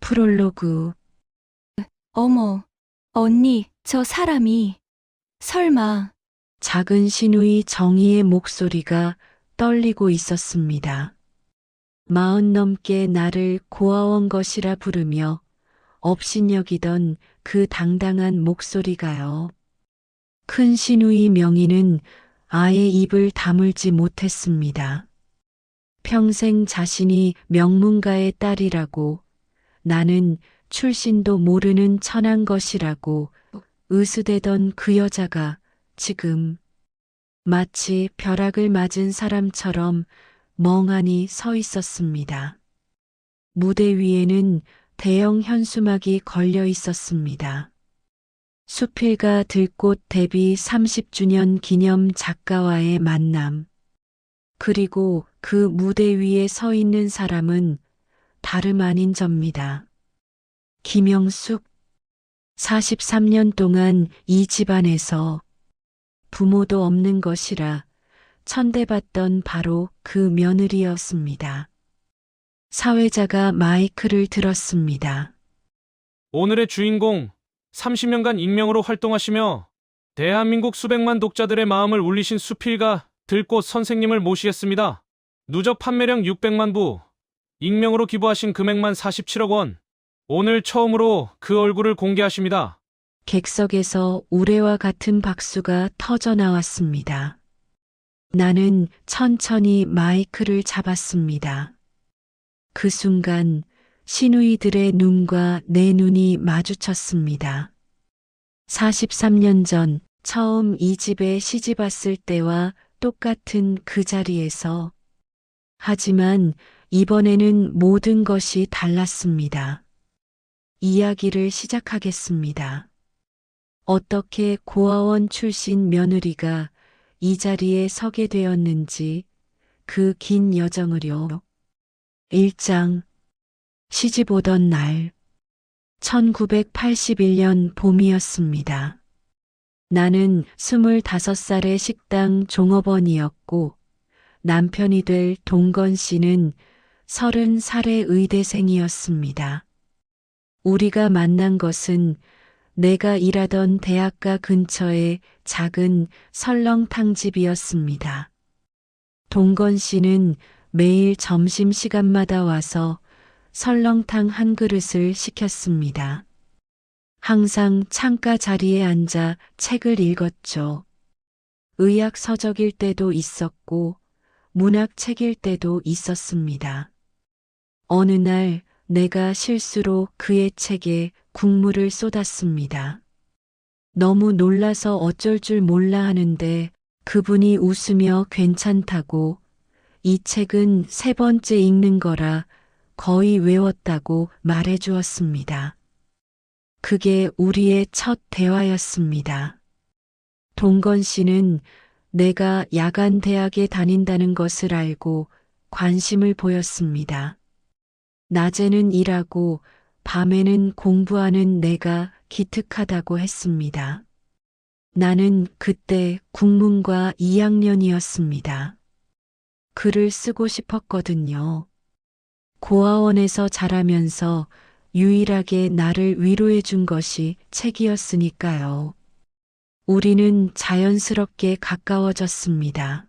프롤로그. 어머, 언니, 저 사람이 설마 작은 신우의 정의의 목소리가 떨리고 있었습니다. 40 넘게 나를 고아원 것이라 부르며 업신여기던 그 당당한 목소리가요. 큰 신우의 명의는 아예 입을 다물지 못했습니다. 평생 자신이 명문가의 딸이라고, 나는 출신도 모르는 천한 것이라고 으스대던 그 여자가 지금 마치 벼락을 맞은 사람처럼 멍하니 서 있었습니다. 무대 위에는 대형 현수막이 걸려 있었습니다. 수필가 들꽃 데뷔 30주년 기념 작가와의 만남. 그리고 그 무대 위에 서 있는 사람은 다름 아닌 접니다. 김영숙. 43년 동안 이 집안에서 부모도 없는 것이라 천대받던 바로 그 며느리였습니다. 사회자가 마이크를 들었습니다. 오늘의 주인공, 30년간 익명으로 활동하시며 대한민국 수백만 독자들의 마음을 울리신 수필가 들꽃 선생님을 모시겠습니다. 누적 판매량 600만 부, 익명으로 기부하신 금액만 47억 원. 오늘 처음으로 그 얼굴을 공개하십니다. 객석에서 우레와 같은 박수가 터져 나왔습니다. 나는 천천히 마이크를 잡았습니다. 그 순간 신우이들의 눈과 내 눈이 마주쳤습니다. 43년 전 처음 이 집에 시집 왔을 때와 똑같은 그 자리에서. 하지만 이번에는 모든 것이 달랐습니다. 이야기를 시작하겠습니다. 어떻게 고아원 출신 며느리가 이 자리에 서게 되었는지 그 긴 여정을요. 1장. 시집 오던 날. 1981년 봄이었습니다. 나는 25살의 식당 종업원이었고 남편이 될 동건 씨는 30살의 의대생이었습니다. 우리가 만난 것은 내가 일하던 대학가 근처의 작은 설렁탕집이었습니다. 동건 씨는 매일 점심시간마다 와서 설렁탕 한 그릇을 시켰습니다. 항상 창가 자리에 앉아 책을 읽었죠. 의학 서적일 때도 있었고 문학 책일 때도 있었습니다. 어느 날 내가 실수로 그의 책에 국물을 쏟았습니다. 너무 놀라서 어쩔 줄 몰라 하는데 그분이 웃으며 괜찮다고, 이 책은 3번째 읽는 거라 거의 외웠다고 말해 주었습니다. 그게 우리의 첫 대화였습니다. 동건 씨는 내가 야간 대학에 다닌다는 것을 알고 관심을 보였습니다. 낮에는 일하고 밤에는 공부하는 내가 기특하다고 했습니다. 나는 그때 국문과 2학년이었습니다. 글을 쓰고 싶었거든요. 고아원에서 자라면서 유일하게 나를 위로해 준 것이 책이었으니까요. 우리는 자연스럽게 가까워졌습니다.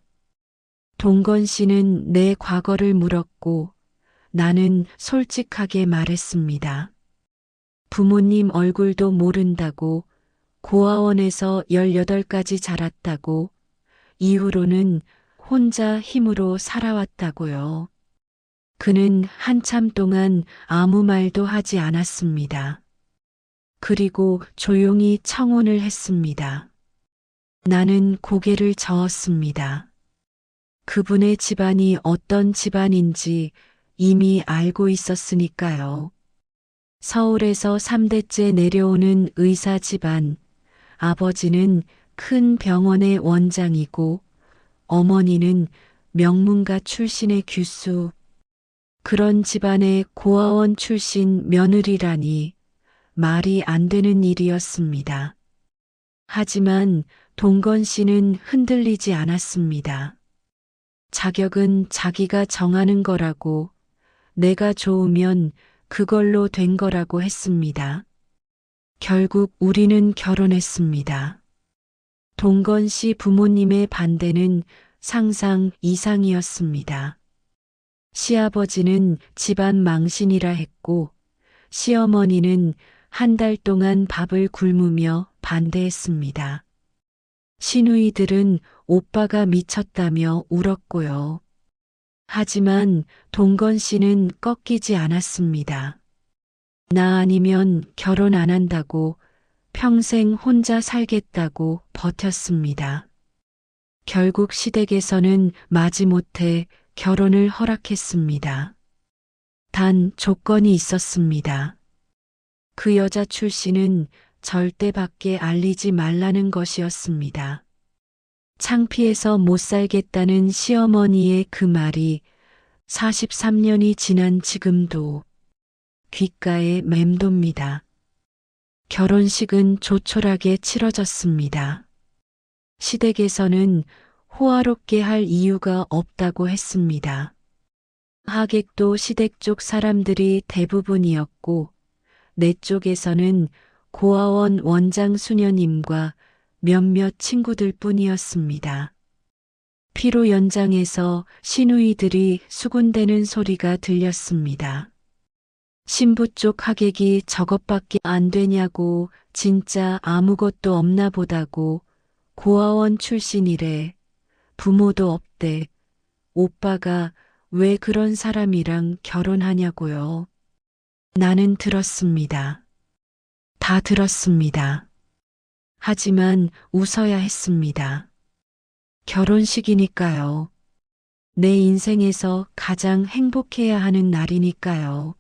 동건 씨는 내 과거를 물었고 나는 솔직하게 말했습니다. 부모님 얼굴도 모른다고, 고아원에서 18까지 자랐다고, 이후로는 혼자 힘으로 살아왔다고요. 그는 한참 동안 아무 말도 하지 않았습니다. 그리고 조용히 청혼을 했습니다. 나는 고개를 저었습니다. 그분의 집안이 어떤 집안인지 이미 알고 있었으니까요. 서울에서 3대째 내려오는 의사 집안, 아버지는 큰 병원의 원장이고 어머니는 명문가 출신의 교수. 그런 집안의 고아원 출신 며느리라니 말이 안 되는 일이었습니다. 하지만 동건 씨는 흔들리지 않았습니다. 자격은 자기가 정하는 거라고, 내가 좋으면 그걸로 된 거라고 했습니다. 결국 우리는 결혼했습니다. 동건 씨 부모님의 반대는 상상 이상이었습니다. 시아버지는 집안 망신이라 했고, 시어머니는 한 달 동안 밥을 굶으며 반대했습니다. 시누이들은 오빠가 미쳤다며 울었고요. 하지만 동건 씨는 꺾이지 않았습니다. 나 아니면 결혼 안 한다고, 평생 혼자 살겠다고 버텼습니다. 결국 시댁에서는 마지못해 결혼을 허락했습니다. 단 조건이 있었습니다. 그 여자 출신은 절대 밖에 알리지 말라는 것이었습니다. 창피해서 못 살겠다는 시어머니의 그 말이 43년이 지난 지금도 귓가에 맴돕니다. 결혼식은 조촐하게 치러졌습니다. 시댁에서는 호화롭게 할 이유가 없다고 했습니다. 하객도 시댁 쪽 사람들이 대부분이었고, 내 쪽에서는 고아원 원장 수녀님과 몇몇 친구들 뿐이었습니다. 피로 연장에서 시누이들이 수군대는 소리가 들렸습니다. 신부 쪽 하객이 저것밖에 안 되냐고, 진짜 아무것도 없나 보다고, 고아원 출신이래, 부모도 없대, 오빠가 왜 그런 사람이랑 결혼하냐고요. 나는 들었습니다. 다 들었습니다. 하지만 웃어야 했습니다. 결혼식이니까요. 내 인생에서 가장 행복해야 하는 날이니까요.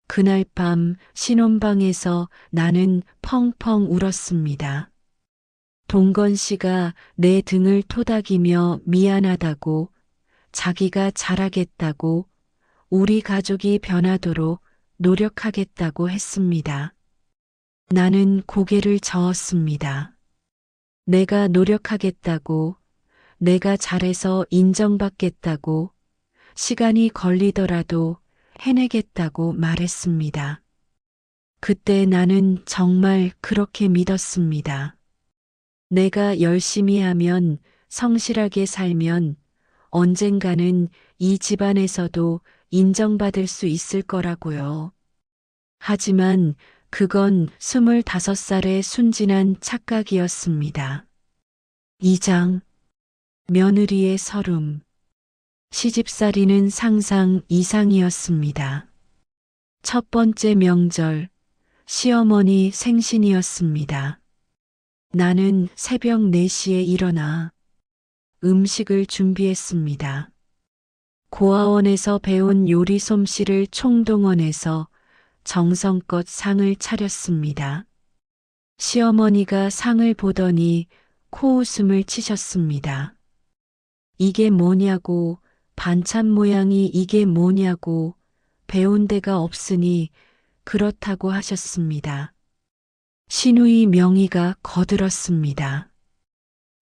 그날 밤 신혼방에서 나는 펑펑 울었습니다. 동건 씨가 내 등을 토닥이며 미안하다고, 자기가 잘하겠다고, 우리 가족이 변하도록 노력하겠다고 했습니다. 나는 고개를 저었습니다. 내가 노력하겠다고, 내가 잘해서 인정받겠다고, 시간이 걸리더라도 해내겠다고 말했습니다. 그때 나는 정말 그렇게 믿었습니다. 내가 열심히 하면, 성실하게 살면 언젠가는 이 집안에서도 인정받을 수 있을 거라고요. 하지만 그건 25살의 순진한 착각이었습니다. 2장 며느리의 서름. 시집살이는 상상 이상이었습니다. 첫 번째 명절, 시어머니 생신이었습니다. 나는 새벽 4시에 일어나 음식을 준비했습니다. 고아원에서 배운 요리 솜씨를 총동원해서 정성껏 상을 차렸습니다. 시어머니가 상을 보더니 코웃음을 치셨습니다. 이게 뭐냐고, 반찬 모양이 이게 뭐냐고, 배운 데가 없으니 그렇다고 하셨습니다. 시누이 명의가 거들었습니다.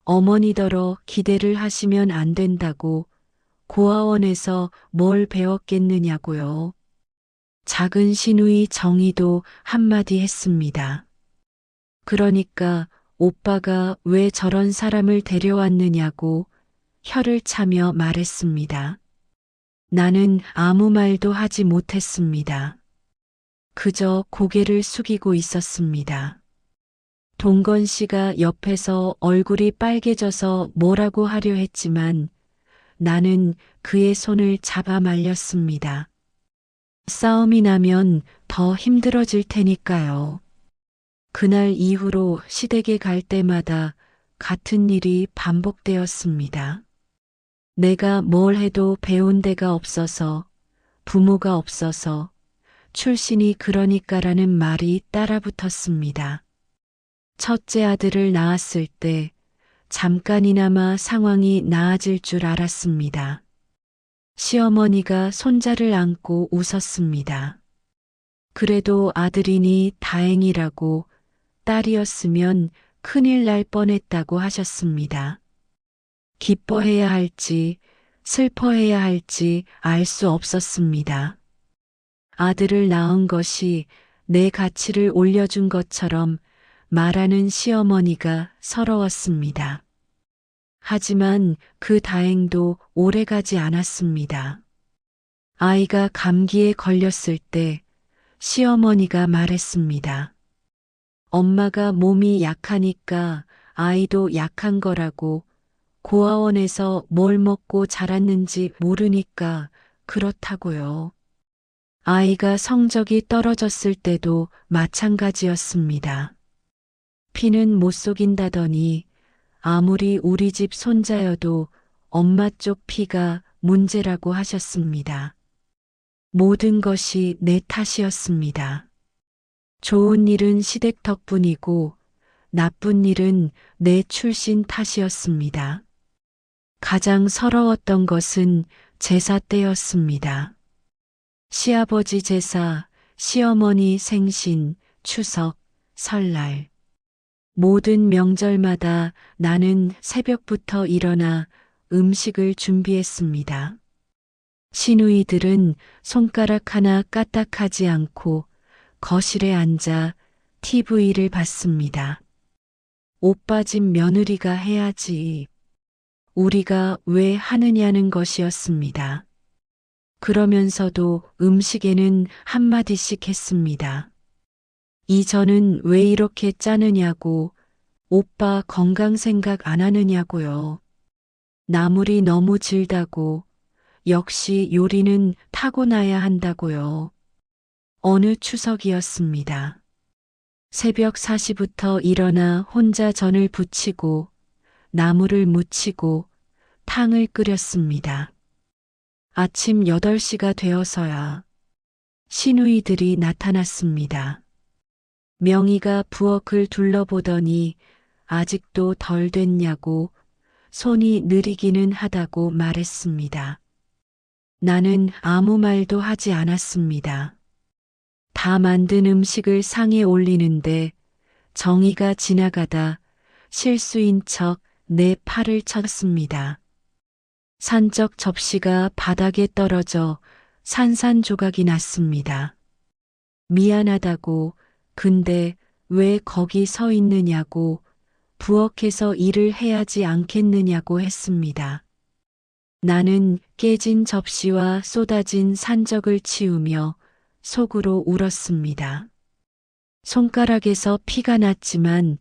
어머니더러 기대를 하시면 안 된다고, 고아원에서 뭘 배웠겠느냐고요. 작은 시누이 정희도 한마디 했습니다. 그러니까 오빠가 왜 저런 사람을 데려왔느냐고 혀를 차며 말했습니다. 나는 아무 말도 하지 못했습니다. 그저 고개를 숙이고 있었습니다. 동건 씨가 옆에서 얼굴이 빨개져서 뭐라고 하려 했지만 나는 그의 손을 잡아 말렸습니다. 싸움이 나면 더 힘들어질 테니까요. 그날 이후로 시댁에 갈 때마다 같은 일이 반복되었습니다. 내가 뭘 해도 배운 데가 없어서, 부모가 없어서, 출신이 그러니까라는 말이 따라붙었습니다. 첫째 아들을 낳았을 때 잠깐이나마 상황이 나아질 줄 알았습니다. 시어머니가 손자를 안고 웃었습니다. 그래도 아들이니 다행이라고, 딸이었으면 큰일 날 뻔했다고 하셨습니다. 기뻐해야 할지 슬퍼해야 할지 알 수 없었습니다. 아들을 낳은 것이 내 가치를 올려준 것처럼 말하는 시어머니가 서러웠습니다. 하지만 그 다행도 오래가지 않았습니다. 아이가 감기에 걸렸을 때 시어머니가 말했습니다. 엄마가 몸이 약하니까 아이도 약한 거라고, 고아원에서 뭘 먹고 자랐는지 모르니까 그렇다고요. 아이가 성적이 떨어졌을 때도 마찬가지였습니다. 피는 못 속인다더니 아무리 우리 집 손자여도 엄마 쪽 피가 문제라고 하셨습니다. 모든 것이 내 탓이었습니다. 좋은 일은 시댁 덕분이고 나쁜 일은 내 출신 탓이었습니다. 가장 서러웠던 것은 제사 때였습니다. 시아버지 제사, 시어머니 생신, 추석, 설날. 모든 명절마다 나는 새벽부터 일어나 음식을 준비했습니다. 시누이들은 손가락 하나 까딱하지 않고 거실에 앉아 TV를 봤습니다. 오빠 집 며느리가 해야지. 우리가 왜 하느냐는 것이었습니다. 그러면서도 음식에는 한마디씩 했습니다. 이 전은 왜 이렇게 짜느냐고, 오빠 건강 생각 안 하느냐고요. 나물이 너무 질다고, 역시 요리는 타고나야 한다고요. 어느 추석이었습니다. 새벽 4시부터 일어나 혼자 전을 부치고 나물을 무치고 탕을 끓였습니다. 아침 8시가 되어서야 시누이들이 나타났습니다. 명희가 부엌을 둘러보더니 아직도 덜 됐냐고, 손이 느리기는 하다고 말했습니다. 나는 아무 말도 하지 않았습니다. 다 만든 음식을 상에 올리는데 정희가 지나가다 실수인 척 내 팔을 쳤습니다. 산적 접시가 바닥에 떨어져 산산조각이 났습니다. 미안하다고, 근데 왜 거기 서 있느냐고, 부엌에서 일을 해야지 않겠느냐고 했습니다. 나는 깨진 접시와 쏟아진 산적을 치우며 속으로 울었습니다. 손가락에서 피가 났지만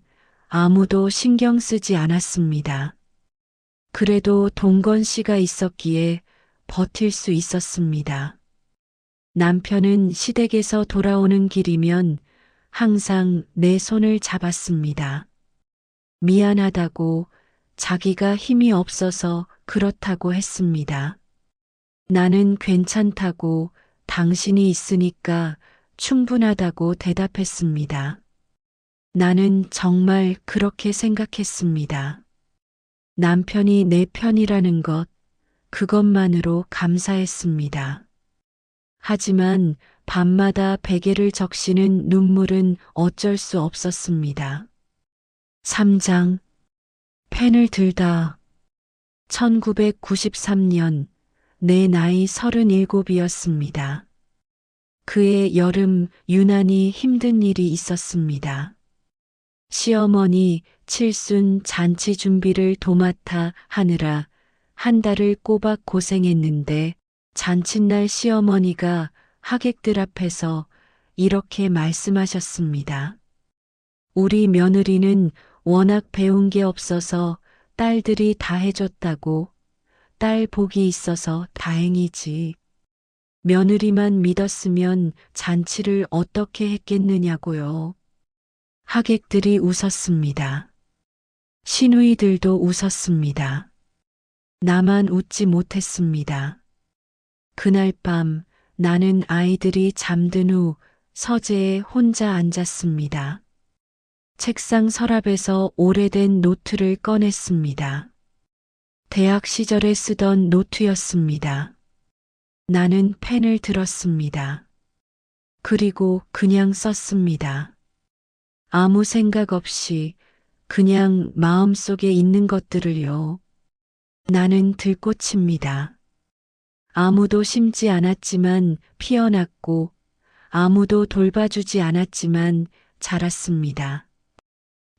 아무도 신경 쓰지 않았습니다. 그래도 동건 씨가 있었기에 버틸 수 있었습니다. 남편은 시댁에서 돌아오는 길이면 항상 내 손을 잡았습니다. 미안하다고, 자기가 힘이 없어서 그렇다고 했습니다. 나는 괜찮다고, 당신이 있으니까 충분하다고 대답했습니다. 나는 정말 그렇게 생각했습니다. 남편이 내 편이라는 것, 그것만으로 감사했습니다. 하지만 밤마다 베개를 적시는 눈물은 어쩔 수 없었습니다. 3장. 펜을 들다. 1993년 내 나이 37이었습니다. 그해 여름 유난히 힘든 일이 있었습니다. 시어머니 칠순 잔치 준비를 도맡아 하느라 한 달을 꼬박 고생했는데, 잔칫날 시어머니가 하객들 앞에서 이렇게 말씀하셨습니다. 우리 며느리는 워낙 배운 게 없어서 딸들이 다 해줬다고. 딸 복이 있어서 다행이지. 며느리만 믿었으면 잔치를 어떻게 했겠느냐고요. 하객들이 웃었습니다. 시누이들도 웃었습니다. 나만 웃지 못했습니다. 그날 밤 나는 아이들이 잠든 후 서재에 혼자 앉았습니다. 책상 서랍에서 오래된 노트를 꺼냈습니다. 대학 시절에 쓰던 노트였습니다. 나는 펜을 들었습니다. 그리고 그냥 썼습니다. 아무 생각 없이 그냥 마음속에 있는 것들을요. 나는 들꽃입니다. 아무도 심지 않았지만 피어났고 아무도 돌봐주지 않았지만 자랐습니다.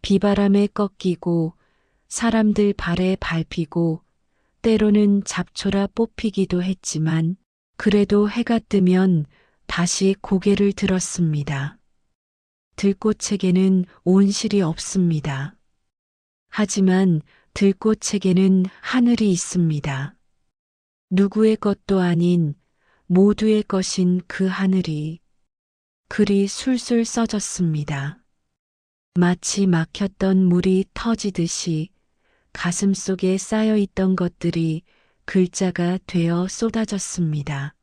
비바람에 꺾이고 사람들 발에 밟히고 때로는 잡초라 뽑히기도 했지만 그래도 해가 뜨면 다시 고개를 들었습니다. 들꽃에게는 온실이 없습니다. 하지만 들꽃에게는 하늘이 있습니다. 누구의 것도 아닌 모두의 것인 그 하늘이 글이 술술 써졌습니다. 마치 막혔던 물이 터지듯이 가슴 속에 쌓여있던 것들이 글자가 되어 쏟아졌습니다.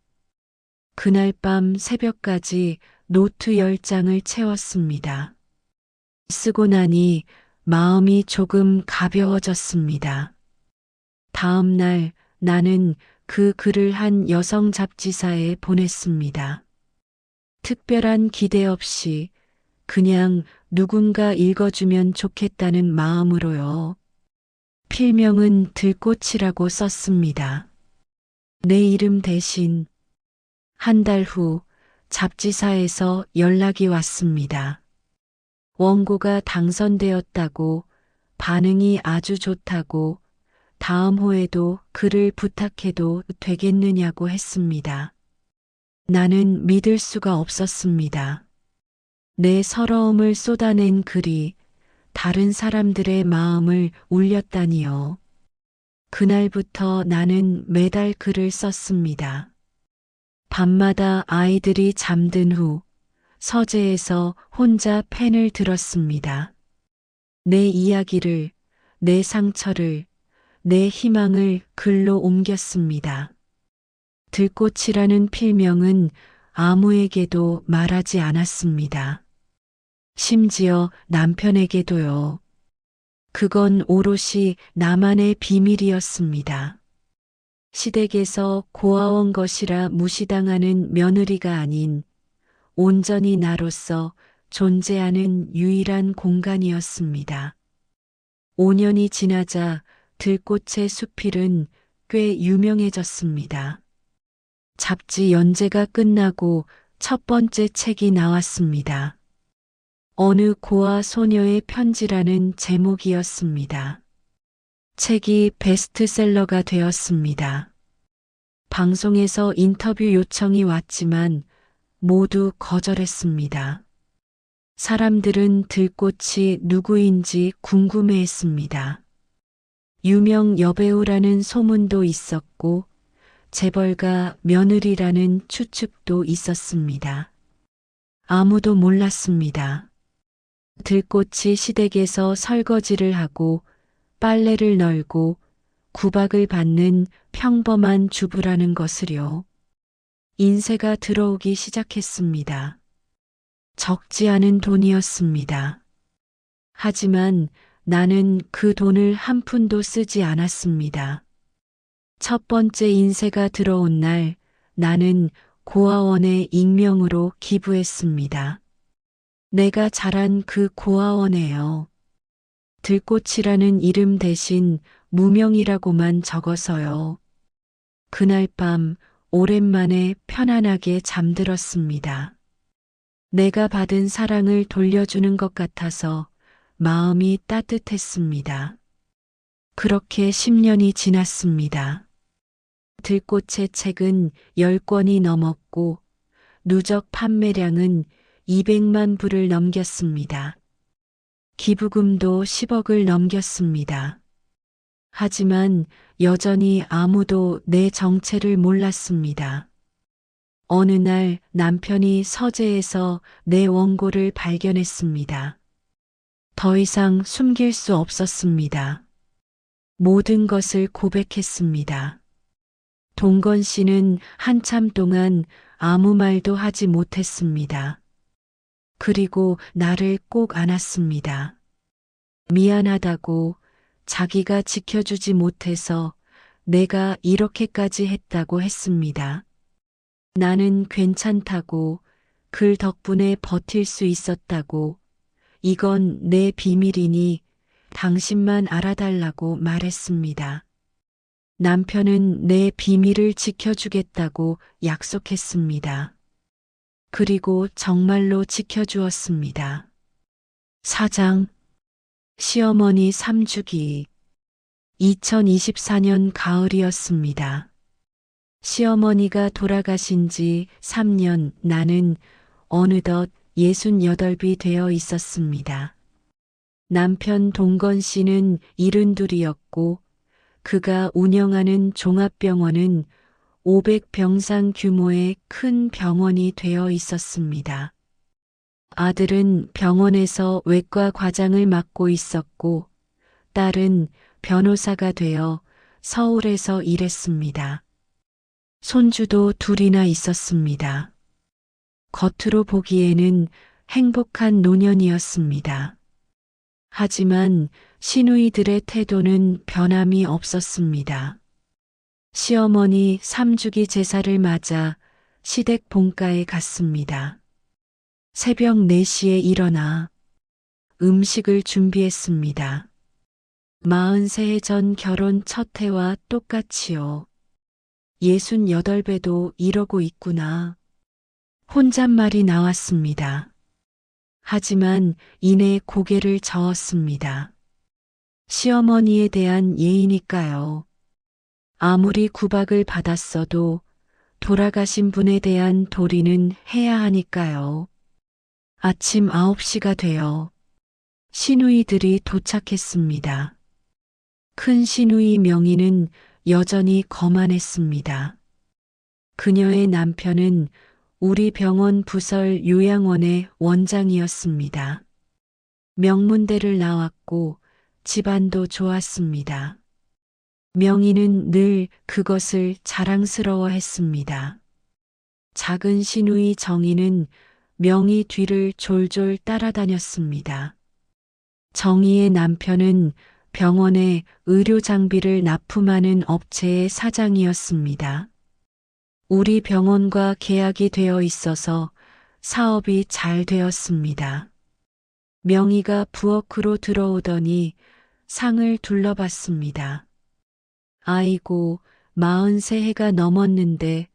그날 밤 새벽까지 노트 10장을 채웠습니다. 쓰고 나니 마음이 조금 가벼워졌습니다. 다음 날 나는 그 글을 한 여성 잡지사에 보냈습니다. 특별한 기대 없이 그냥 누군가 읽어주면 좋겠다는 마음으로요. 필명은 들꽃이라고 썼습니다. 내 이름 대신 한 달 후 잡지사에서 연락이 왔습니다. 원고가 당선되었다고, 반응이 아주 좋다고, 다음 호에도 글을 부탁해도 되겠느냐고 했습니다. 나는 믿을 수가 없었습니다. 내 서러움을 쏟아낸 글이 다른 사람들의 마음을 울렸다니요. 그날부터 나는 매달 글을 썼습니다. 밤마다 아이들이 잠든 후 서재에서 혼자 펜을 들었습니다. 내 이야기를, 내 상처를, 내 희망을 글로 옮겼습니다. 들꽃이라는 필명은 아무에게도 말하지 않았습니다. 심지어 남편에게도요. 그건 오롯이 나만의 비밀이었습니다. 시댁에서 고아원 것이라 무시당하는 며느리가 아닌 온전히 나로서 존재하는 유일한 공간이었습니다. 5년이 지나자 들꽃의 수필은 꽤 유명해졌습니다. 잡지 연재가 끝나고 첫 번째 책이 나왔습니다. 어느 고아 소녀의 편지라는 제목이었습니다. 책이 베스트셀러가 되었습니다. 방송에서 인터뷰 요청이 왔지만 모두 거절했습니다. 사람들은 들꽃이 누구인지 궁금해했습니다. 유명 여배우라는 소문도 있었고 재벌가 며느리라는 추측도 있었습니다. 아무도 몰랐습니다. 들꽃이 시댁에서 설거지를 하고 빨래를 널고 구박을 받는 평범한 주부라는 것을요. 인세가 들어오기 시작했습니다. 적지 않은 돈이었습니다. 하지만 나는 그 돈을 한 푼도 쓰지 않았습니다. 첫 번째 인세가 들어온 날 나는 고아원에 익명으로 기부했습니다. 내가 자란 그 고아원에요. 들꽃이라는 이름 대신 무명이라고만 적어서요. 그날 밤 오랜만에 편안하게 잠들었습니다. 내가 받은 사랑을 돌려주는 것 같아서 마음이 따뜻했습니다. 그렇게 10년이 지났습니다. 들꽃의 책은 10권이 넘었고 누적 판매량은 200만 부를 넘겼습니다. 기부금도 10억을 넘겼습니다. 하지만 여전히 아무도 내 정체를 몰랐습니다. 어느 날 남편이 서재에서 내 원고를 발견했습니다. 더 이상 숨길 수 없었습니다. 모든 것을 고백했습니다. 동건 씨는 한참 동안 아무 말도 하지 못했습니다. 그리고 나를 꼭 안았습니다. 미안하다고, 자기가 지켜주지 못해서 내가 이렇게까지 했다고 했습니다. 나는 괜찮다고, 글 덕분에 버틸 수 있었다고, 이건 내 비밀이니 당신만 알아달라고 말했습니다. 남편은 내 비밀을 지켜주겠다고 약속했습니다. 그리고 정말로 지켜주었습니다. 사장, 시어머니 3주기. 2024년 가을이었습니다. 시어머니가 돌아가신 지 3년, 나는 어느덧 68이 되어 있었습니다. 남편 동건 씨는 72이었고 그가 운영하는 종합병원은 500병상 규모의 큰 병원이 되어 있었습니다. 아들은 병원에서 외과 과장을 맡고 있었고 딸은 변호사가 되어 서울에서 일했습니다. 손주도 둘이나 있었습니다. 겉으로 보기에는 행복한 노년이었습니다. 하지만 시누이들의 태도는 변함이 없었습니다. 시어머니 3주기 제사를 맞아 시댁 본가에 갔습니다. 새벽 4시에 일어나 음식을 준비했습니다. 43해 전 결혼 첫 해와 똑같이요. 68배도 이러고 있구나. 혼잣말이 나왔습니다. 하지만 이내 고개를 저었습니다. 시어머니에 대한 예의니까요. 아무리 구박을 받았어도 돌아가신 분에 대한 도리는 해야 하니까요. 아침 9시가 되어 시누이들이 도착했습니다. 큰 시누이 명희는 여전히 거만했습니다. 그녀의 남편은 우리 병원 부설 요양원의 원장이었습니다. 명문대를 나왔고 집안도 좋았습니다. 명희는 늘 그것을 자랑스러워했습니다. 작은 시누이 정희는 명희 뒤를 졸졸 따라다녔습니다. 정희의 남편은 병원에 의료 장비를 납품하는 업체의 사장이었습니다. 우리 병원과 계약이 되어 있어서 사업이 잘 되었습니다. 명희가 부엌으로 들어오더니 상을 둘러봤습니다. 아이고, 43해가 넘었는데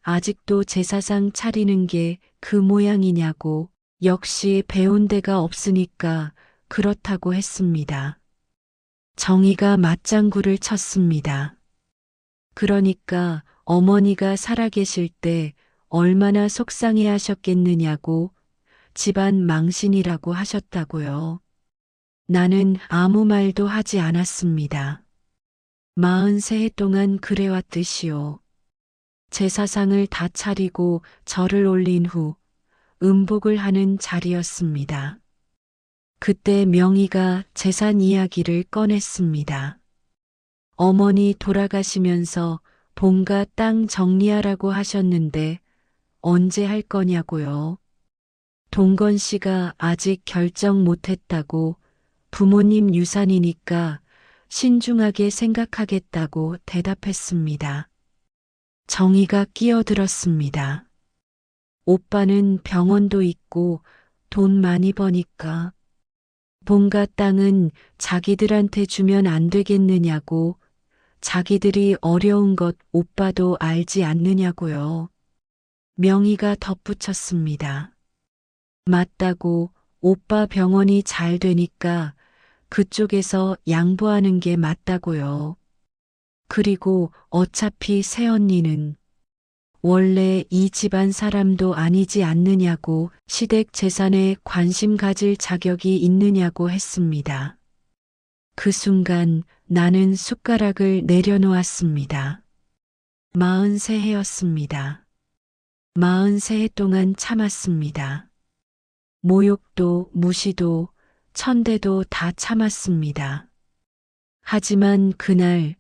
아직도 제사상 차리는 게 그 모양이냐고. 역시 배운 데가 없으니까 그렇다고 했습니다. 정희가 맞장구를 쳤습니다. 그러니까 어머니가 살아계실 때 얼마나 속상해 하셨겠느냐고, 집안 망신이라고 하셨다고요. 나는 아무 말도 하지 않았습니다. 43해 동안 그래왔듯이요. 제사상을 다 차리고 절을 올린 후 음복을 하는 자리였습니다. 그때 명희가 재산 이야기를 꺼냈습니다. 어머니 돌아가시면서 본가 땅 정리하라고 하셨는데 언제 할 거냐고요. 동건 씨가 아직 결정 못했다고, 부모님 유산이니까 신중하게 생각하겠다고 대답했습니다. 정희가 끼어들었습니다. 오빠는 병원도 있고 돈 많이 버니까 본가 땅은 자기들한테 주면 안 되겠느냐고, 자기들이 어려운 것 오빠도 알지 않느냐고요. 명희가 덧붙였습니다. 맞다고, 오빠 병원이 잘 되니까 그쪽에서 양보하는 게 맞다고요. 그리고 어차피 새언니는 원래 이 집안 사람도 아니지 않느냐고, 시댁 재산에 관심 가질 자격이 있느냐고 했습니다. 그 순간 나는 숟가락을 내려놓았습니다. 43해였습니다. 43해 동안 참았습니다. 모욕도 무시도 천대도 다 참았습니다. 하지만 그날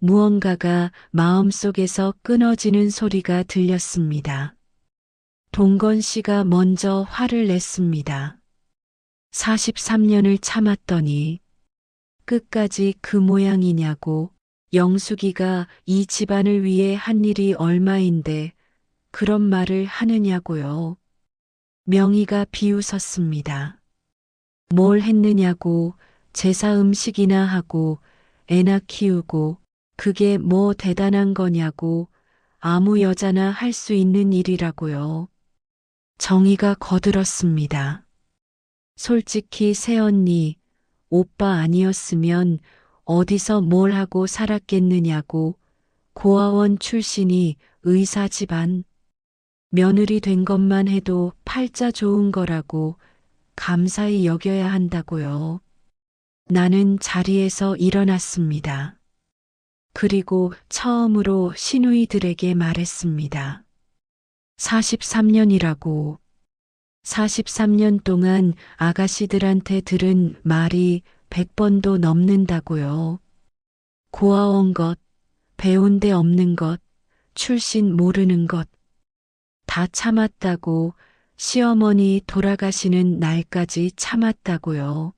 무언가가 마음속에서 끊어지는 소리가 들렸습니다. 동건 씨가 먼저 화를 냈습니다. 43년을 참았더니 끝까지 그 모양이냐고, 영숙이가 이 집안을 위해 한 일이 얼마인데 그런 말을 하느냐고요. 명희가 비웃었습니다. 뭘 했느냐고, 제사 음식이나 하고 애나 키우고 그게 뭐 대단한 거냐고, 아무 여자나 할 수 있는 일이라고요. 정희가 거들었습니다. 솔직히 새언니, 오빠 아니었으면 어디서 뭘 하고 살았겠느냐고. 고아원 출신이 의사 집안, 며느리 된 것만 해도 팔자 좋은 거라고 감사히 여겨야 한다고요. 나는 자리에서 일어났습니다. 그리고 처음으로 시누이들에게 말했습니다. 43년이라고. 43년 동안 아가씨들한테 들은 말이 100번도 넘는다고요. 고아원 것, 배운 데 없는 것, 출신 모르는 것, 다 참았다고. 시어머니 돌아가시는 날까지 참았다고요.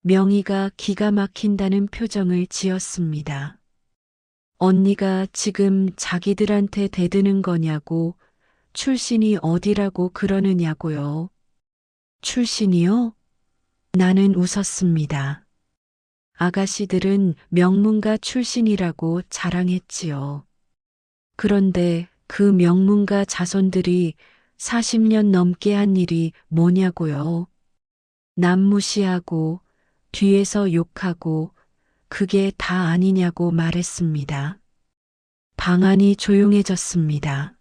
명희가 기가 막힌다는 표정을 지었습니다. 언니가 지금 자기들한테 대드는 거냐고. 출신이 어디라고 그러느냐고요. 출신이요? 나는 웃었습니다. 아가씨들은 명문가 출신이라고 자랑했지요. 그런데 그 명문가 자손들이 40년 넘게 한 일이 뭐냐고요. 남 무시하고 뒤에서 욕하고 그게 다 아니냐고 말했습니다. 방안이 조용해졌습니다.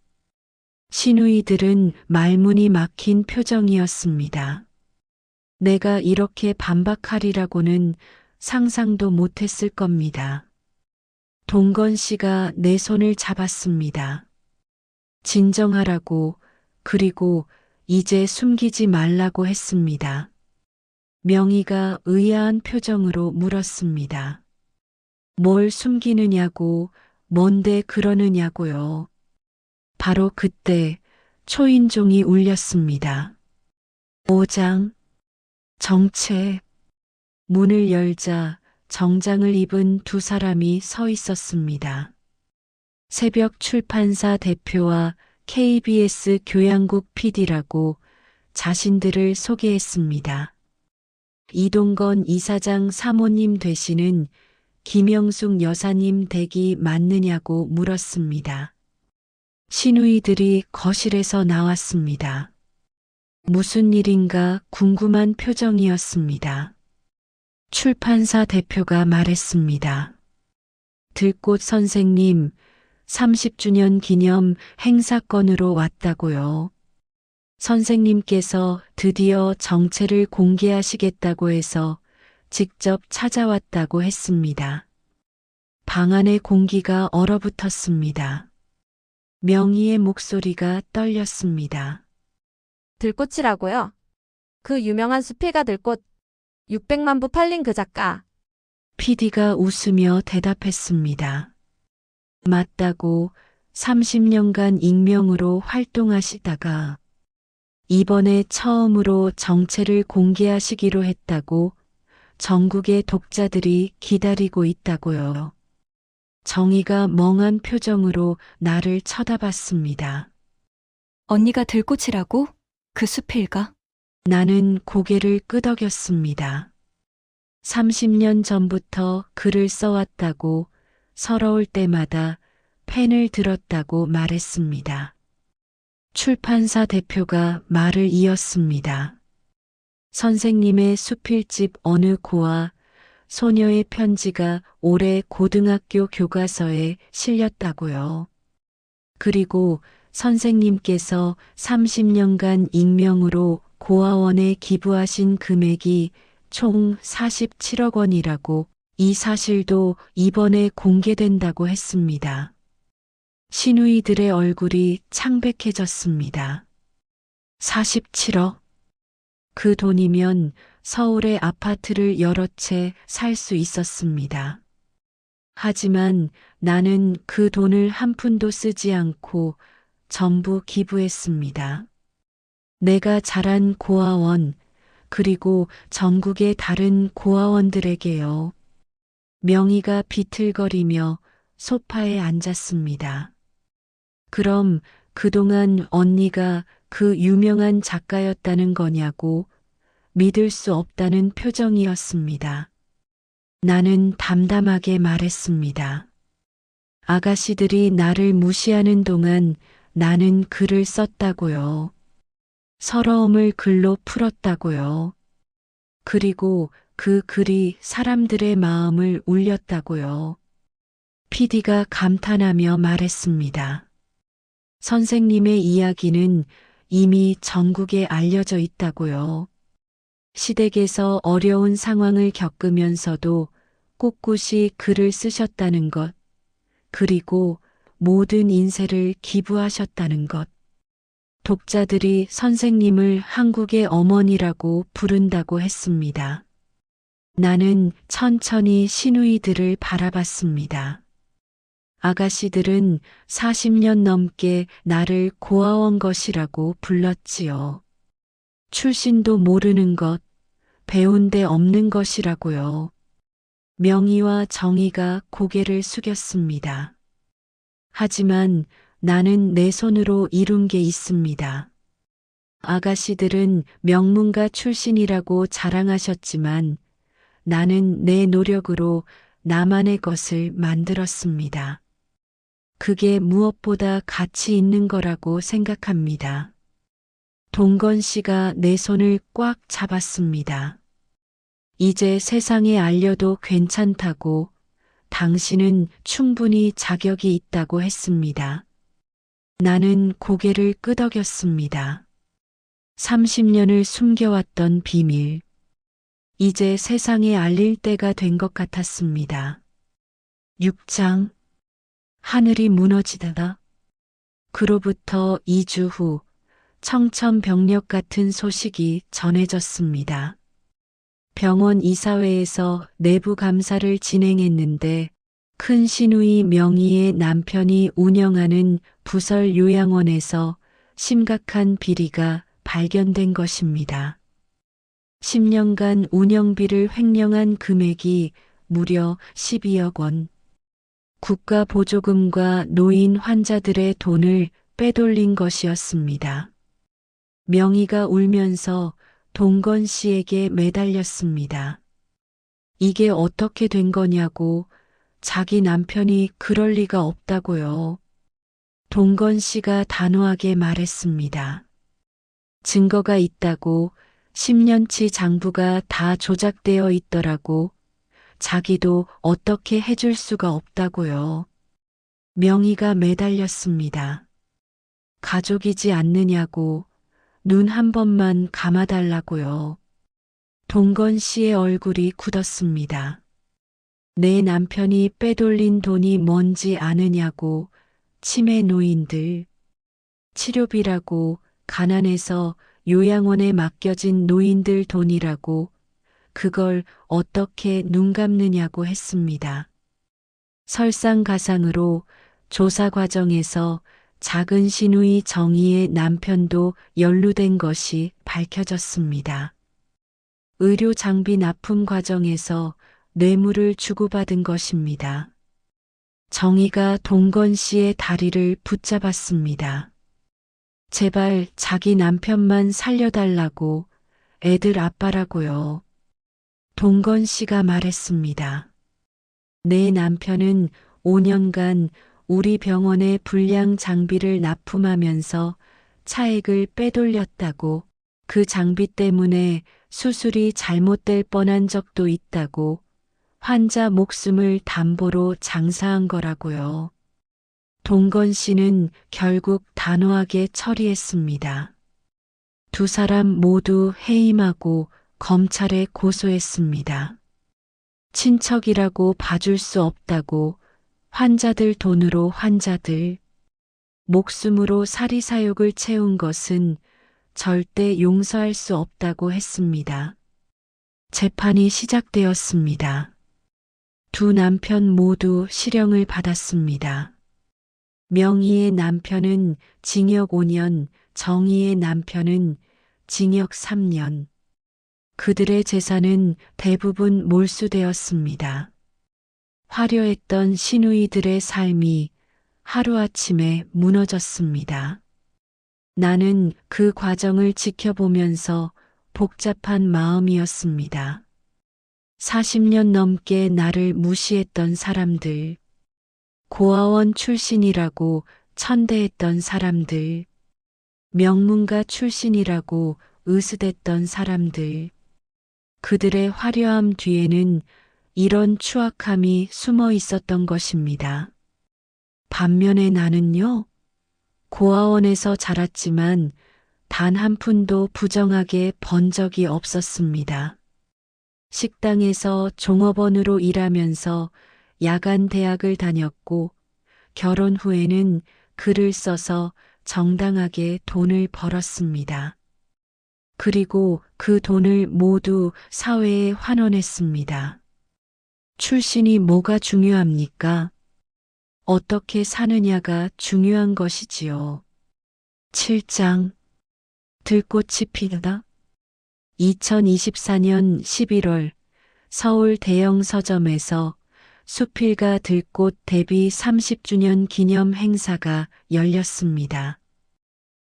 시누이들은 말문이 막힌 표정이었습니다. 내가 이렇게 반박하리라고는 상상도 못했을 겁니다. 동건 씨가 내 손을 잡았습니다. 진정하라고, 그리고 이제 숨기지 말라고 했습니다. 명희가 의아한 표정으로 물었습니다. 뭘 숨기느냐고, 뭔데 그러느냐고요. 바로 그때 초인종이 울렸습니다. 5장 정체. 문을 열자 정장을 입은 두 사람이 서 있었습니다. 새벽 출판사 대표와 KBS 교양국 PD라고 자신들을 소개했습니다. 이동건 이사장 사모님 되시는 김영숙 여사님 댁이 맞느냐고 물었습니다. 시누이들이 거실에서 나왔습니다. 무슨 일인가 궁금한 표정이었습니다. 출판사 대표가 말했습니다. 들꽃 선생님, 30주년 기념 행사건으로 왔다고요. 선생님께서 드디어 정체를 공개하시겠다고 해서 직접 찾아왔다고 했습니다. 방 안의 공기가 얼어붙었습니다. 명희의 목소리가 떨렸습니다. 들꽃이라고요? 그 유명한 수필가 들꽃 600만 부 팔린 그 작가. PD가 웃으며 대답했습니다. 맞다고. 30년간 익명으로 활동하시다가 이번에 처음으로 정체를 공개하시기로 했다고. 전국의 독자들이 기다리고 있다고요. 정희가 멍한 표정으로 나를 쳐다봤습니다. 언니가 들꽃이라고? 그 수필가? 나는 고개를 끄덕였습니다. 30년 전부터 글을 써왔다고, 서러울 때마다 펜을 들었다고 말했습니다. 출판사 대표가 말을 이었습니다. 선생님의 수필집 어느 고아, 소녀의 편지가 올해 고등학교 교과서에 실렸다고요. 그리고 선생님께서 30년간 익명으로 고아원에 기부하신 금액이 총 47억 원이라고. 이 사실도 이번에 공개된다고 했습니다. 시누이들의 얼굴이 창백해졌습니다. 47억? 그 돈이면 서울의 아파트를 여러 채 살 수 있었습니다. 하지만 나는 그 돈을 한 푼도 쓰지 않고 전부 기부했습니다. 내가 자란 고아원, 그리고 전국의 다른 고아원들에게요. 명희가 비틀거리며 소파에 앉았습니다. 그럼 그동안 언니가 그 유명한 작가였다는 거냐고. 믿을 수 없다는 표정이었습니다. 나는 담담하게 말했습니다. 아가씨들이 나를 무시하는 동안 나는 글을 썼다고요. 서러움을 글로 풀었다고요. 그리고 그 글이 사람들의 마음을 울렸다고요. PD가 감탄하며 말했습니다. 선생님의 이야기는 이미 전국에 알려져 있다고요. 시댁에서 어려운 상황을 겪으면서도 꿋꿋이 글을 쓰셨다는 것, 그리고 모든 인세를 기부하셨다는 것. 독자들이 선생님을 한국의 어머니라고 부른다고 했습니다. 나는 천천히 시누이들을 바라봤습니다. 아가씨들은 40년 넘게 나를 고아원 것이라고 불렀지요. 출신도 모르는 것, 배운 데 없는 것이라고요. 명희와 정희가 고개를 숙였습니다. 하지만 나는 내 손으로 이룬 게 있습니다. 아가씨들은 명문가 출신이라고 자랑하셨지만 나는 내 노력으로 나만의 것을 만들었습니다. 그게 무엇보다 가치 있는 거라고 생각합니다. 동건 씨가 내 손을 꽉 잡았습니다. 이제 세상에 알려도 괜찮다고, 당신은 충분히 자격이 있다고 했습니다. 나는 고개를 끄덕였습니다. 30년을 숨겨왔던 비밀. 이제 세상에 알릴 때가 된 것 같았습니다. 6장. 하늘이 무너지다가. 그로부터 2주 후 청천벽력 같은 소식이 전해졌습니다. 병원 이사회에서 내부 감사를 진행했는데 큰 시누이 명희의 남편이 운영하는 부설 요양원에서 심각한 비리가 발견된 것입니다. 10년간 운영비를 횡령한 금액이 무려 12억 원. 국가 보조금과 노인 환자들의 돈을 빼돌린 것이었습니다. 명희가 울면서 동건 씨에게 매달렸습니다. 이게 어떻게 된 거냐고, 자기 남편이 그럴 리가 없다고요. 동건 씨가 단호하게 말했습니다. 증거가 있다고, 10년치 장부가 다 조작되어 있더라고. 자기도 어떻게 해줄 수가 없다고요. 명희가 매달렸습니다. 가족이지 않느냐고, 눈 한 번만 감아달라고요. 동건 씨의 얼굴이 굳었습니다. 내 남편이 빼돌린 돈이 뭔지 아느냐고, 치매 노인들. 치료비라고, 가난해서 요양원에 맡겨진 노인들 돈이라고, 그걸 어떻게 눈 감느냐고 했습니다. 설상가상으로 조사 과정에서 작은 시누이 정희의 남편도 연루된 것이 밝혀졌습니다. 의료 장비 납품 과정에서 뇌물을 주고받은 것입니다. 정희가 동건 씨의 다리를 붙잡았습니다. 제발 자기 남편만 살려달라고, 애들 아빠라고요. 동건 씨가 말했습니다. 내 남편은 5년간 우리 병원의 불량 장비를 납품하면서 차액을 빼돌렸다고, 그 장비 때문에 수술이 잘못될 뻔한 적도 있다고, 환자 목숨을 담보로 장사한 거라고요. 동건 씨는 결국 단호하게 처리했습니다. 두 사람 모두 해임하고 검찰에 고소했습니다. 친척이라고 봐줄 수 없다고, 환자들 돈으로 환자들, 목숨으로 사리사욕을 채운 것은 절대 용서할 수 없다고 했습니다. 재판이 시작되었습니다. 두 남편 모두 실형을 받았습니다. 명희의 남편은 징역 5년, 정희의 남편은 징역 3년. 그들의 재산은 대부분 몰수되었습니다. 화려했던 시누이들의 삶이 하루아침에 무너졌습니다. 나는 그 과정을 지켜보면서 복잡한 마음이었습니다. 40년 넘게 나를 무시했던 사람들, 고아원 출신이라고 천대했던 사람들, 명문가 출신이라고 으스댔던 사람들. 그들의 화려함 뒤에는 이런 추악함이 숨어 있었던 것입니다. 반면에 나는요, 고아원에서 자랐지만 단 한 푼도 부정하게 번 적이 없었습니다. 식당에서 종업원으로 일하면서 야간 대학을 다녔고, 결혼 후에는 글을 써서 정당하게 돈을 벌었습니다. 그리고 그 돈을 모두 사회에 환원했습니다. 출신이 뭐가 중요합니까? 어떻게 사느냐가 중요한 것이지요. 7장 들꽃이 피다. 2024년 11월 서울 대형 서점에서 수필가 들꽃 데뷔 30주년 기념 행사가 열렸습니다.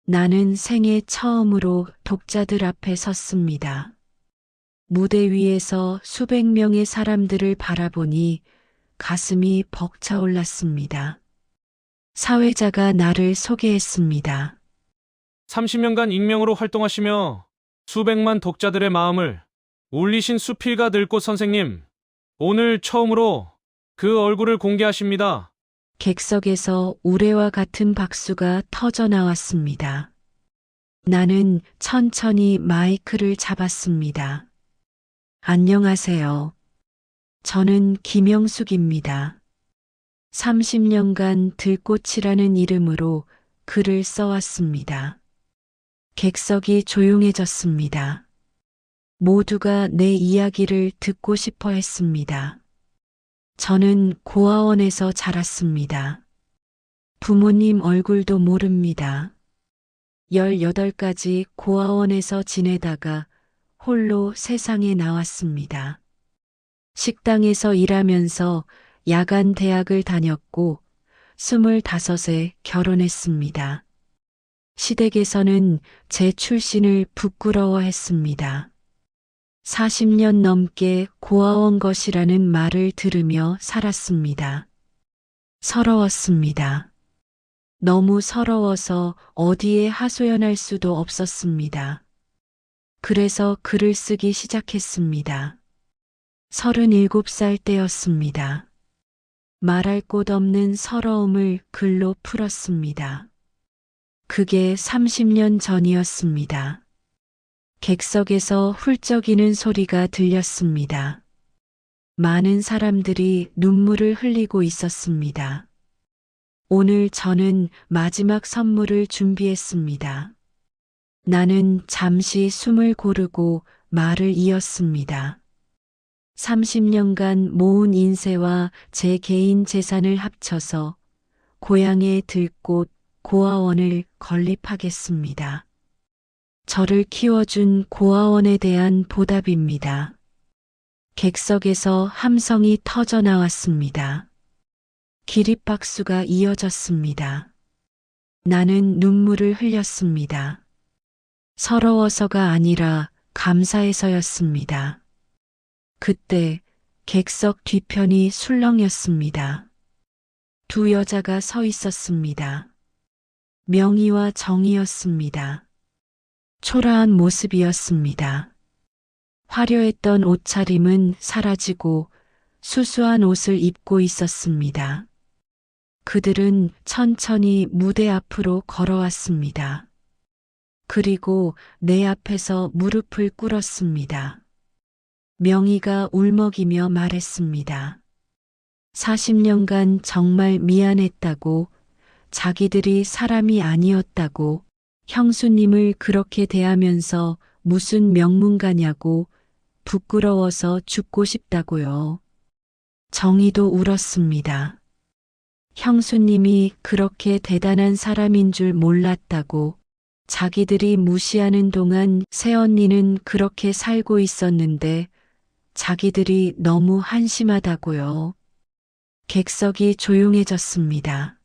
나는 생애 처음으로 독자들 앞에 섰습니다. 무대 위에서 수백 명의 사람들을 바라보니 가슴이 벅차올랐습니다. 사회자가 나를 소개했습니다. 30년간 익명으로 활동하시며 수백만 독자들의 마음을 울리신 수필가 들꽃 선생님, 오늘 처음으로 그 얼굴을 공개하십니다. 객석에서 우레와 같은 박수가 터져 나왔습니다. 나는 천천히 마이크를 잡았습니다. 안녕하세요. 저는 김영숙입니다. 30년간 들꽃이라는 이름으로 글을 써왔습니다. 객석이 조용해졌습니다. 모두가 내 이야기를 듣고 싶어 했습니다. 저는 고아원에서 자랐습니다. 부모님 얼굴도 모릅니다. 18가지 고아원에서 지내다가 홀로 세상에 나왔습니다. 식당에서 일하면서 야간 대학을 다녔고 25에 결혼했습니다. 시댁에서는 제 출신을 부끄러워했습니다. 40년 넘게 고아원 것이라는 말을 들으며 살았습니다. 서러웠습니다. 너무 서러워서 어디에 하소연할 수도 없었습니다. 그래서 글을 쓰기 시작했습니다. 37살 때였습니다. 말할 곳 없는 서러움을 글로 풀었습니다. 그게 30년 전이었습니다. 객석에서 훌쩍이는 소리가 들렸습니다. 많은 사람들이 눈물을 흘리고 있었습니다. 오늘 저는 마지막 선물을 준비했습니다. 나는 잠시 숨을 고르고 말을 이었습니다. 30년간 모은 인세와 제 개인 재산을 합쳐서 고향의 들꽃 고아원을 건립하겠습니다. 저를 키워준 고아원에 대한 보답입니다. 객석에서 함성이 터져 나왔습니다. 기립박수가 이어졌습니다. 나는 눈물을 흘렸습니다. 서러워서가 아니라 감사해서였습니다. 그때 객석 뒤편이 술렁였습니다. 두 여자가 서 있었습니다. 명희와 정이었습니다. 초라한 모습이었습니다. 화려했던 옷차림은 사라지고 수수한 옷을 입고 있었습니다. 그들은 천천히 무대 앞으로 걸어왔습니다. 그리고 내 앞에서 무릎을 꿇었습니다. 명희가 울먹이며 말했습니다. 40년간 정말 미안했다고, 자기들이 사람이 아니었다고, 형수님을 그렇게 대하면서 무슨 명문가냐고, 부끄러워서 죽고 싶다고요. 정희도 울었습니다. 형수님이 그렇게 대단한 사람인 줄 몰랐다고, 자기들이 무시하는 동안 새언니는 그렇게 살고 있었는데 자기들이 너무 한심하다고요. 객석이 조용해졌습니다.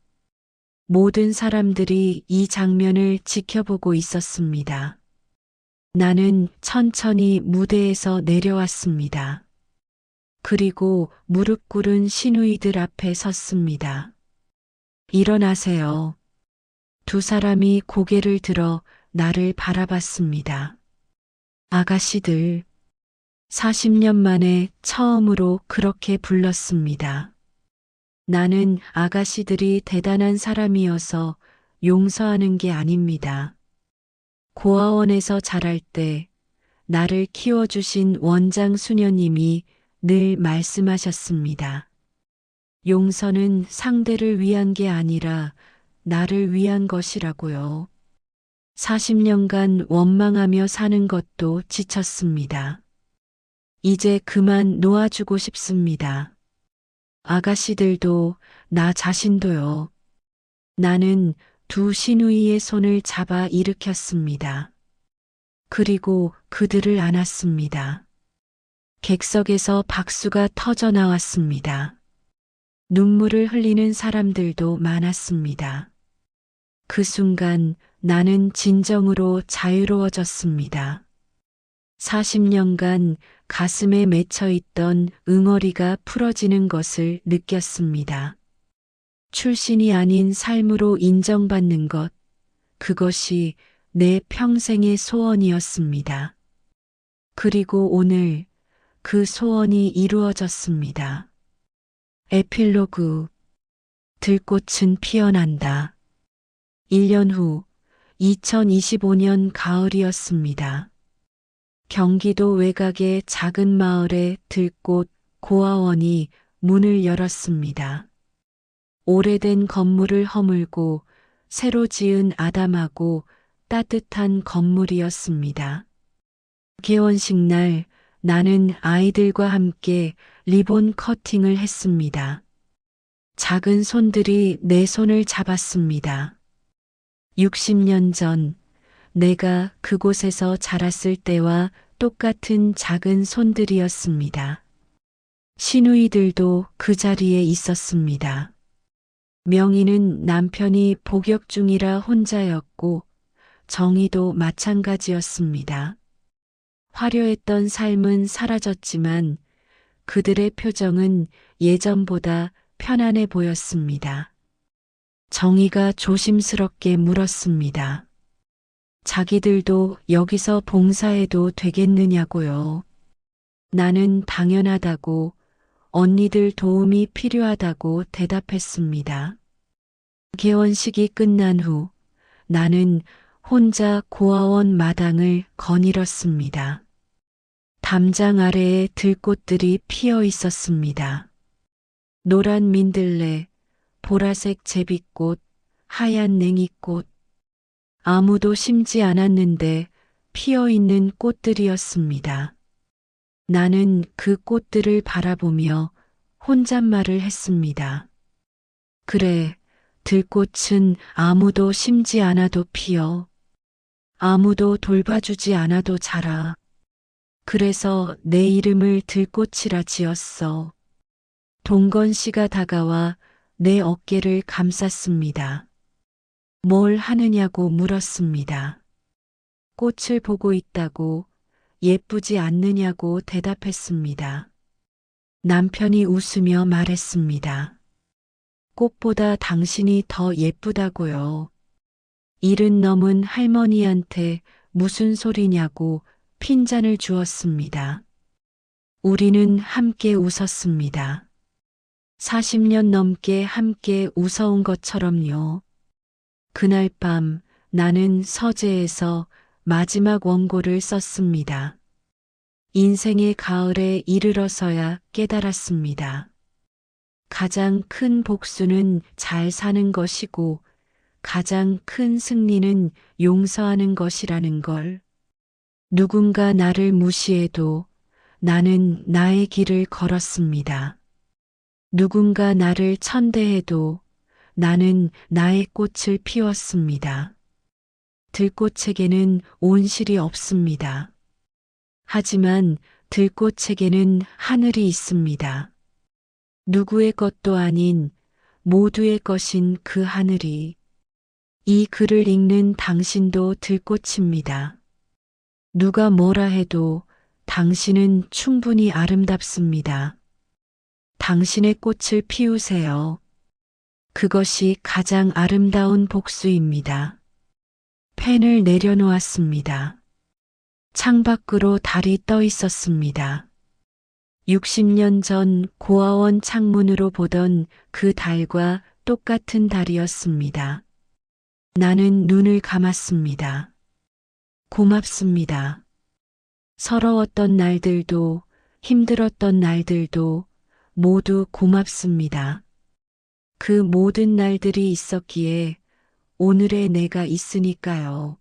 모든 사람들이 이 장면을 지켜보고 있었습니다. 나는 천천히 무대에서 내려왔습니다. 그리고 무릎 꿇은 시누이들 앞에 섰습니다. 일어나세요. 두 사람이 고개를 들어 나를 바라봤습니다. 아가씨들, 40년 만에 처음으로 그렇게 불렀습니다. 나는 아가씨들이 대단한 사람이어서 용서하는 게 아닙니다. 고아원에서 자랄 때 나를 키워주신 원장 수녀님이 늘 말씀하셨습니다. 용서는 상대를 위한 게 아니라 나를 위한 것이라고요. 40년간 원망하며 사는 것도 지쳤습니다. 이제 그만 놓아주고 싶습니다. 아가씨들도 나 자신도요. 나는 두 시누이의 손을 잡아 일으켰습니다. 그리고 그들을 안았습니다. 객석에서 박수가 터져 나왔습니다. 눈물을 흘리는 사람들도 많았습니다. 그 순간 나는 진정으로 자유로워졌습니다. 40년간 가슴에 맺혀 있던 응어리가 풀어지는 것을 느꼈습니다. 출신이 아닌 삶으로 인정받는 것, 그것이 내 평생의 소원이었습니다. 그리고 오늘 그 소원이 이루어졌습니다. 에필로그. 들꽃은 피어난다. 1년 후 2025년 가을이었습니다. 경기도 외곽의 작은 마을의 들꽃 고아원이 문을 열었습니다. 오래된 건물을 허물고 새로 지은 아담하고 따뜻한 건물이었습니다. 개원식 날 나는 아이들과 함께 리본 커팅을 했습니다. 작은 손들이 내 손을 잡았습니다. 60년 전 내가 그곳에서 자랐을 때와 똑같은 작은 손들이었습니다. 시누이들도 그 자리에 있었습니다. 명희는 남편이 복역 중이라 혼자였고 정희도 마찬가지였습니다. 화려했던 삶은 사라졌지만 그들의 표정은 예전보다 편안해 보였습니다. 정희가 조심스럽게 물었습니다. 자기들도 여기서 봉사해도 되겠느냐고요. 나는 당연하다고, 언니들 도움이 필요하다고 대답했습니다. 개원식이 끝난 후 나는 혼자 고아원 마당을 거닐었습니다. 담장 아래에 들꽃들이 피어 있었습니다. 노란 민들레, 보라색 제비꽃, 하얀 냉이꽃. 아무도 심지 않았는데 피어 있는 꽃들이었습니다. 나는 그 꽃들을 바라보며 혼잣말을 했습니다. 그래, 들꽃은 아무도 심지 않아도 피어. 아무도 돌봐주지 않아도 자라. 그래서 내 이름을 들꽃이라 지었어. 동건 씨가 다가와 내 어깨를 감쌌습니다. 뭘 하느냐고 물었습니다. 꽃을 보고 있다고, 예쁘지 않느냐고 대답했습니다. 남편이 웃으며 말했습니다. 꽃보다 당신이 더 예쁘다고요. 70 넘은 할머니한테 무슨 소리냐고 핀잔을 주었습니다. 우리는 함께 웃었습니다. 40년 넘게 함께 웃어온 것처럼요. 그날 밤 나는 서재에서 마지막 원고를 썼습니다. 인생의 가을에 이르러서야 깨달았습니다. 가장 큰 복수는 잘 사는 것이고 가장 큰 승리는 용서하는 것이라는 걸. 누군가 나를 무시해도 나는 나의 길을 걸었습니다. 누군가 나를 천대해도 나는 나의 꽃을 피웠습니다. 들꽃에게는 온실이 없습니다. 하지만 들꽃에게는 하늘이 있습니다. 누구의 것도 아닌 모두의 것인 그 하늘이. 이 글을 읽는 당신도 들꽃입니다. 누가 뭐라 해도 당신은 충분히 아름답습니다. 당신의 꽃을 피우세요. 그것이 가장 아름다운 복수입니다. 펜을 내려놓았습니다. 창밖으로 달이 떠 있었습니다. 60년 전 고아원 창문으로 보던 그 달과 똑같은 달이었습니다. 나는 눈을 감았습니다. 고맙습니다. 서러웠던 날들도 힘들었던 날들도 모두 고맙습니다. 그 모든 날들이 있었기에 오늘의 내가 있으니까요.